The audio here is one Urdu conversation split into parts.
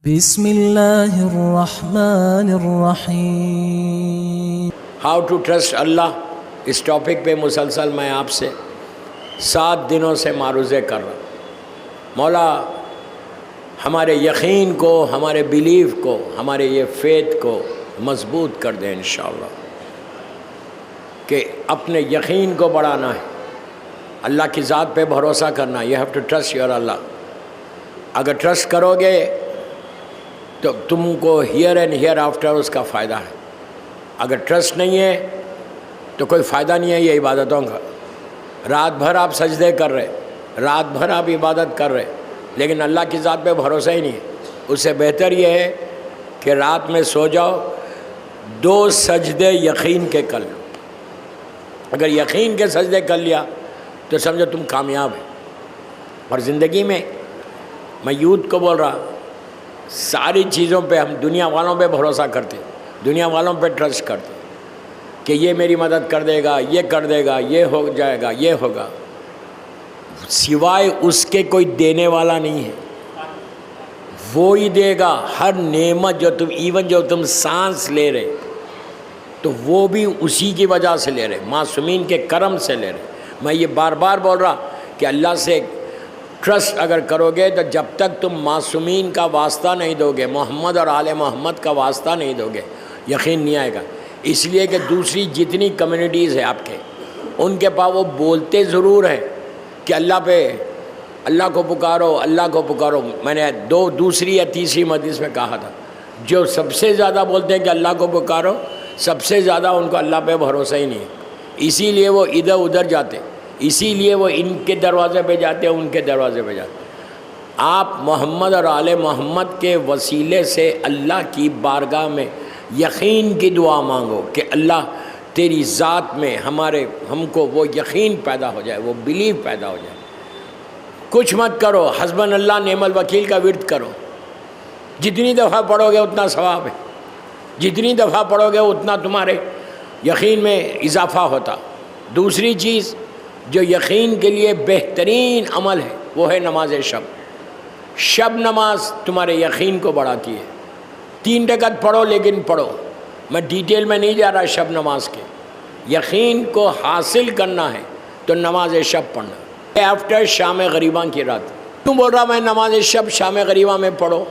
بسم اللہ الرحمن الرحیم۔ ہاؤ ٹو ٹرسٹ اللہ، اس ٹاپک پہ مسلسل میں آپ سے 7 دنوں سے معروضے کر رہا ہوں۔ مولا ہمارے یقین کو، ہمارے بیلیف کو، ہمارے یہ فیتھ کو مضبوط کر دیں انشاءاللہ، کہ اپنے یقین کو بڑھانا ہے، اللہ کی ذات پہ بھروسہ کرنا ہے۔ You have to trust your Allah. اگر ٹرسٹ کرو گے تو تم کو ہیئر اینڈ ہیئر آفٹر اس کا فائدہ ہے۔ اگر ٹرسٹ نہیں ہے تو کوئی فائدہ نہیں ہے یہ عبادتوں کا۔ رات بھر آپ سجدے کر رہے، رات بھر آپ عبادت کر رہے، لیکن اللہ کی ذات پہ بھروسہ ہی نہیں ہے۔ اس سے بہتر یہ ہے کہ رات میں سو جاؤ، 2 سجدے یقین کے کر لو۔ اگر یقین کے سجدے کر لیا تو سمجھو تم کامیاب ہے۔ اور زندگی میں یوتھ کو بول رہا، ساری چیزوں پہ ہم دنیا والوں پہ بھروسہ کرتے، دنیا والوں پہ ٹرسٹ کرتے کہ یہ میری مدد کر دے گا، یہ کر دے گا، یہ ہو جائے گا، یہ ہوگا۔ سوائے اس کے کوئی دینے والا نہیں ہے، وہی دے گا۔ ہر نعمت جو تم سانس لے رہے تو وہ بھی اسی کی وجہ سے لے رہے، معصومین کے کرم سے لے رہے۔ میں یہ بار بار بول رہا کہ اللہ سے ٹرسٹ اگر کرو گے تو جب تک تم معصومین کا واسطہ نہیں دو گے، محمد اور آل محمد کا واسطہ نہیں دو گے، یقین نہیں آئے گا۔ اس لیے کہ دوسری جتنی کمیونٹیز ہیں آپ کے، ان کے پاس وہ بولتے ضرور ہیں کہ اللہ کو پکارو، اللہ کو پکارو۔ میں نے دوسری یا تیسری مجلس میں کہا تھا، جو سب سے زیادہ بولتے ہیں کہ اللہ کو پکارو، سب سے زیادہ ان کو اللہ پہ بھروسہ ہی نہیں ہے۔ اسی لیے وہ ادھر ادھر جاتے، اسی لیے وہ ان کے دروازے پہ جاتے ہیں، ان کے دروازے پہ جاتے۔ آپ محمد اور آل محمد کے وسیلے سے اللہ کی بارگاہ میں یقین کی دعا مانگو کہ اللہ تیری ذات میں ہم کو وہ یقین پیدا ہو جائے، وہ بیلیف پیدا ہو جائے۔ کچھ مت کرو، حسبن اللہ نعم الوکیل کا ورد کرو۔ جتنی دفعہ پڑھو گے اتنا ثواب ہے، جتنی دفعہ پڑھو گے اتنا تمہارے یقین میں اضافہ ہوتا۔ دوسری چیز جو یقین کے لیے بہترین عمل ہے وہ ہے نماز شب۔ شب نماز تمہارے یقین کو بڑھاتی ہے۔ 3 رکعت پڑھو، لیکن پڑھو، میں ڈیٹیل میں نہیں جا رہا شب نماز کے۔ یقین کو حاصل کرنا ہے تو نماز شب پڑھنا آفٹر شام غریباں کی رات۔ کیوں بول رہا میں نماز شب شام غریباں میں پڑھو؟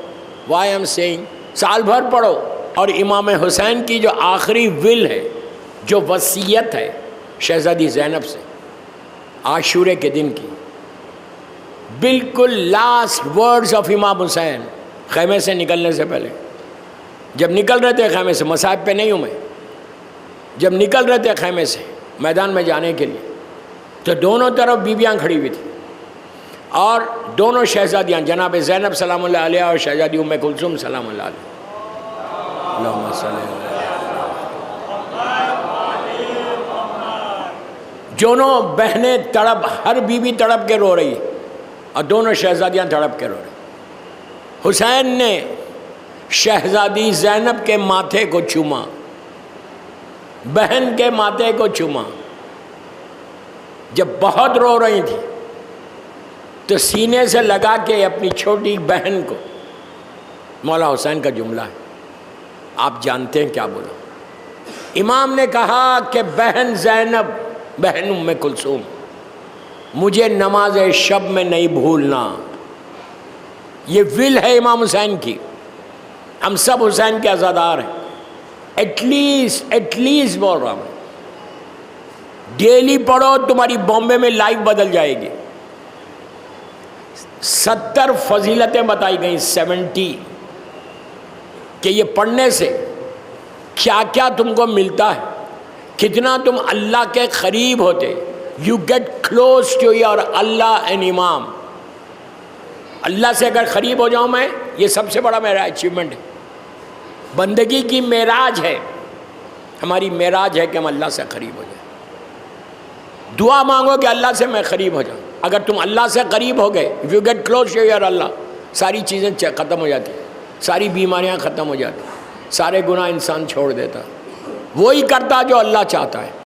وائی ایم سیئنگ سال بھر پڑھو۔ اور امام حسین کی جو آخری ول ہے، جو وصیت ہے شہزادی زینب سے عاشورے کے دن کی، بالکل لاسٹ ورڈز آف امام حسین خیمے سے نکلنے سے پہلے، جب نکل رہے تھے خیمے سے، مصائب پہ نہیں ہوں میں، جب نکل رہے تھے خیمے سے میدان میں جانے کے لیے، تو دونوں طرف بیویاں کھڑی ہوئی تھیں، اور دونوں شہزادیاں جناب زینب سلام اللہ علیہ اور شہزادی ام کلثوم سلام اللہ علیہ، اللہم صلی اللہ علیہ وسلم، دونوں بہنیں ہر بیوی تڑپ کے رو رہی اور دونوں شہزادیاں تڑپ کے رو رہی۔ حسین نے شہزادی زینب کے ماتھے کو چوما، بہن کے ماتھے کو چوما۔ جب بہت رو رہی تھی تو سینے سے لگا کے اپنی چھوٹی بہن کو، مولا حسین کا جملہ ہے، آپ جانتے ہیں کیا بولا؟ امام نے کہا کہ بہن زینب، بہن ام کلثوم، مجھے نماز شب میں نہیں بھولنا۔ یہ ول ہے امام حسین کی، ہم سب حسین کے عزادار ہیں۔ ایٹ لیسٹ بول رہا ہوں، ڈیلی پڑھو، تمہاری بامبے میں لائف بدل جائے گی۔ 70 فضیلتیں بتائی گئیں، 70، کہ یہ پڑھنے سے کیا کیا تم کو ملتا ہے، کتنا تم اللہ کے قریب ہوتے۔ You get close to your Allah and imam. Allah سے اگر قریب ہو جاؤں میں، یہ سب سے بڑا میرا اچیومنٹ ہے۔ بندگی کی معراج ہے، ہماری معراج ہے کہ ہم اللہ سے قریب ہو جائیں۔ دعا مانگو کہ اللہ سے میں قریب ہو جاؤں۔ اگر تم اللہ سے قریب ہو گئے، if you get close to your اللہ، ساری چیزیں ختم ہو جاتی ہیں، ساری بیماریاں ختم ہو جاتی ہیں، سارے گناہ انسان چھوڑ دیتا، وہی کرتا جو اللہ چاہتا ہے۔